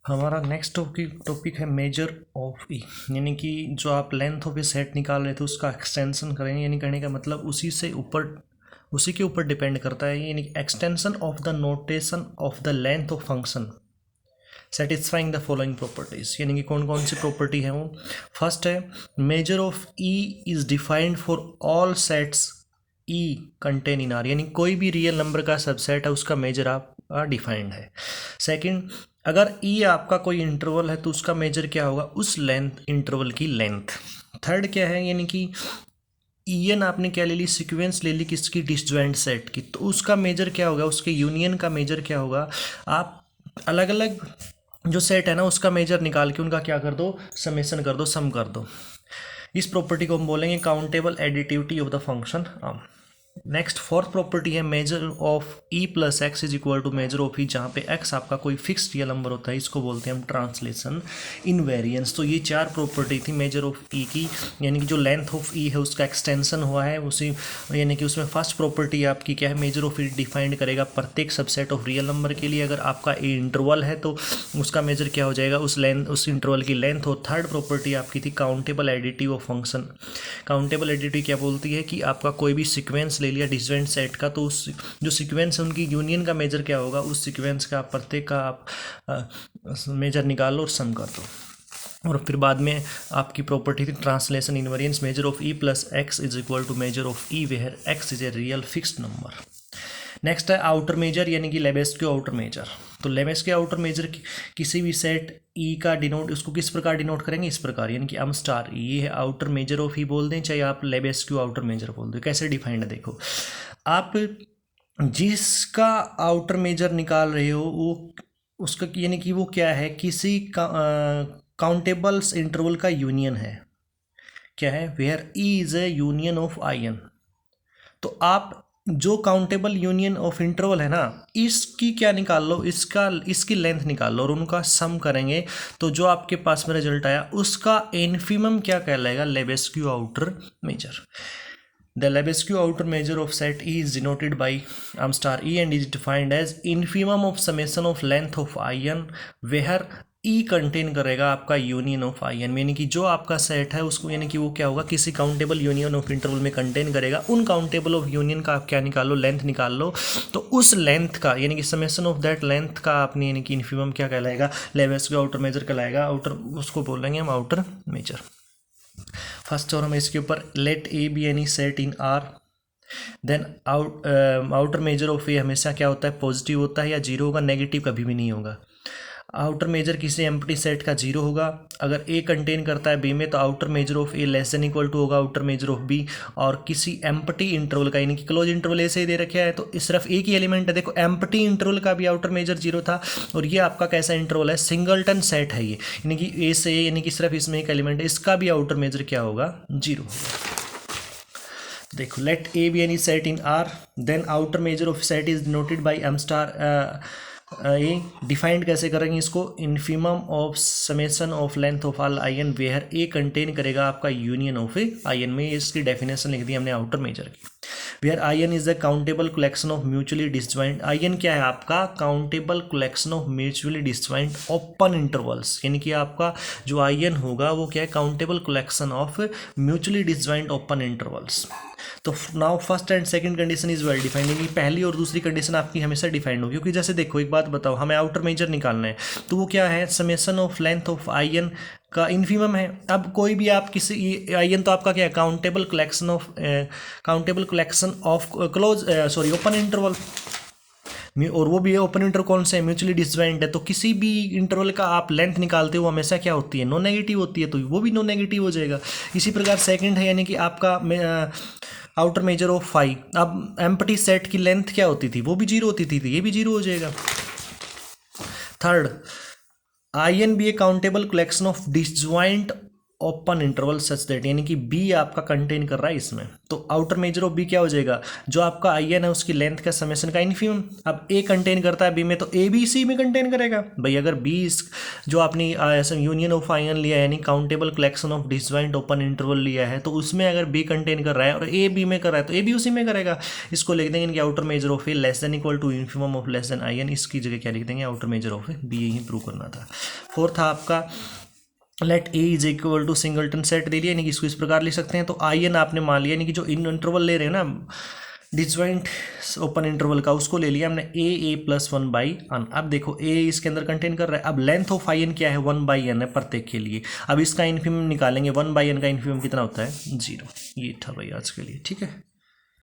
हमारा next topic है measure of ई, यानी कि जो आप लेंथ ऑफ ए सेट निकाल रहे थे उसका एक्सटेंशन करेंगे। यानी कहने का मतलब उसी के ऊपर डिपेंड करता है, यानी extension of the notation of the length of function satisfying the following properties. यानी कि कौन कौन सी प्रॉपर्टी है वो। फर्स्ट है measure of E is defined for all sets E contain in are, यानी कोई भी रियल नंबर का सबसेट है उसका मेजर आप डिफाइंड है। सेकंड, अगर ई आपका कोई इंटरवल है तो उसका मेजर क्या होगा, उस लेंथ इंटरवल की लेंथ। थर्ड क्या है, यानी कि ईएन आपने क्या ले ली, सीक्वेंस ले ली किसकी, डिसजॉइंट सेट की, तो उसका मेजर क्या होगा, उसके यूनियन का मेजर क्या होगा। आप अलग अलग जो सेट है ना उसका मेजर निकाल के उनका क्या कर दो, समेशन कर दो, सम कर दो। इस प्रॉपर्टी को हम बोलेंगे countable additivity of the function. Next fourth property है measure of E plus x is equal to measure of E, जहाँ पे एक्स आपका कोई फिक्स रियल नंबर होता है, इसको बोलते हैं हम ट्रांसलेशन इनवेरिएंस। तो ये चार प्रॉपर्टी थी मेजर ऑफ ई की, यानी कि जो लेंथ ऑफ ई है उसका एक्सटेंशन हुआ है उसी, यानी कि उसमें फर्स्ट प्रॉपर्टी आपकी क्या है, मेजर ऑफ ई डिफाइंड करेगा प्रत्येक सबसेट ऑफ रियल नंबर के लिए। अगर आपका ए इंटरवल है तो उसका मेजर क्या हो जाएगा, उस इंटरवल की लेंथ। और थर्ड प्रॉपर्टी आपकी थी countable additive of function. Countable additive क्या बोलती है कि आपका कोई भी सीक्वेंस ले लिया डिसजॉइंट सेट का, तो उस जो सीक्वेंस है उनकी यूनियन का मेजर क्या होगा, उस सीक्वेंस का प्रत्येक का आप मेजर निकाल लो और सम कर दो। और फिर बाद में आपकी प्रॉपर्टी थी translation invariance, measure of E plus x is equal to measure of E where x is a real fixed number. Next है आउटर मेजर, यानी कि लेबेस्क्यू आउटर मेजर। तो लेबेस्क्यू आउटर मेजर किसी भी सेट ई का डिनोट, उसको किस प्रकार डिनोट करेंगे, इस प्रकार, यानी कि एम स्टार ई, ये है आउटर मेजर ऑफ ई बोल दें, चाहे आप लेबेस्क्यू आउटर मेजर बोल दें। कैसे डिफाइंड है देखो, आप जिसका आउटर मेजर निकाल रहे हो वो उसका यानी कि वो क्या है, किसी काउंटेबल्स इंटरवल का यूनियन है। क्या है, where E is a union of I n. तो आप जो काउंटेबल यूनियन ऑफ इंटरवल है ना, इसकी क्या निकाल लो, इसकी लेंथ निकाल लो और उनका सम करेंगे, तो जो आपके पास में रिजल्ट आया उसका इन्फीमम क्या कहलाएगा, Lebesgue outer measure. The Lebesgue outer measure of set E is denoted by star E and is defined as infimum of summation of length of in where E contain करेगा आपका union of I N, यानी कि जो आपका set है उसको, यानी कि वो क्या होगा, किसी काउंटेबल यूनियन ऑफ इंटरवल में कंटेन करेगा। उन काउंटेबल ऑफ यूनियन का आप क्या निकाल लो, लेंथ निकाल लो। तो उस लेंथ का यानी कि समेशन ऑफ दैट लेंथ का आपने यानी कि इन्फीमम क्या कहलाएगा, लेबेस्गे आउटर मेजर कहलाएगा। आउटर उसको बोलेंगे हम आउटर मेजर। फर्स्ट और हम इसके ऊपर let A B any set in R, then outer measure of A हमेशा क्या होता है, पॉजिटिव होता है या जीरो होगा, नेगेटिव कभी भी नहीं होगा। आउटर मेजर किसी एम्प्टी सेट का जीरो होगा। अगर ए कंटेन करता है बी में तो outer measure of A less than equal to होगा आउटर मेजर ऑफ बी। और किसी एम्प्टी इंटरवल का, यानी कि क्लोज इंटरवल ए से ही दे रखा है तो सिर्फ एक ही एलिमेंट है, देखो एम्प्टी इंटरवल का भी आउटर मेजर जीरो था। और ये आपका कैसा इंटरवल है, सिंगलटन सेट है ये, यानी कि ए से ए, यानी कि सिर्फ इसमें एक एलिमेंट है, इसका भी आउटर मेजर क्या होगा, जीरो होगा। देखो let A B any set in R, then outer measure of set is denoted by m star A. Defined कैसे करेंगे इसको, infimum of summation of length of all I n where A contain करेगा आपका union of A I n में। इसकी definition लिख दी हमने आउटर मेजर की। Where I n is the countable collection of mutually disjoint, I n क्या है आपका, countable collection of mutually disjoint open intervals, यानी कि आपका जो आई एन होगा वो क्या है, countable collection of mutually disjoint open intervals. तो now first and second condition is well defined, यानी पहली और दूसरी कंडीशन आपकी हमेशा डिफाइंड होगी। क्योंकि जैसे देखो एक बात बताओ, हमें आउटर मेजर निकालना है तो वो क्या है, summation of length of I n का इन्फीमम है। अब कोई भी आप किसी आई एन तो आपका क्या है, countable collection of open interval, और वो भी है ओपन इंटरवल कौन से, म्यूचुअली डिसजॉइंट है। तो किसी भी इंटरवल का आप लेंथ निकालते हो हमेशा क्या होती है, नॉन नेगेटिव होती है, तो वो भी नॉन नेगेटिव हो जाएगा। इसी प्रकार सेकंड है, यानी कि आपका आउटर मेजर ऑफ फाइव, अब एम्प्टी सेट की लेंथ क्या होती थी, वो भी जीरो होती थी, तो ये भी जीरो हो जाएगा। Third, I n be a countable collection of disjoint open interval such that, यानी कि बी आपका कंटेन कर रहा है इसमें, तो आउटर मेजर ऑफ बी क्या हो जाएगा, जो आपका आई एन है उसकी लेंथ का समेशन का इन्फीमम। अब ए कंटेन करता है बी में तो ए बी सी में कंटेन करेगा भाई। अगर बी जो आपने यूनियन ऑफ आई एन लिया है, यानी countable collection of disjoint open interval लिया है, तो उसमें अगर बी कंटेन कर रहा है और ए बी में कर रहा है तो ए बी उसी में करेगा। इसको लिख देंगे कि outer measure of A less than equal to infimum of less than I N, इसकी जगह क्या लिख देंगे, outer measure of A B, यही प्रूव करना था। फोर्थ था आपका let A is equal to singleton set दे लिया, यानी कि इसको इस प्रकार लिख सकते हैं। तो आई एन आपने मान लिया, यानी कि जो इन इंटरवल ले रहे हैं ना डिसजॉइंट ओपन इंटरवल का, उसको ले लिया हमने ए प्लस 1/n। अब देखो ए इसके अंदर कंटेन कर रहा है। अब लेंथ ऑफ आई एन क्या है, 1/n है प्रत्येक के लिए। अब इसका इन्फिमम निकालेंगे, 1/n का इन्फिमम कितना होता है 0। ये था भाई आज के लिए, ठीक है।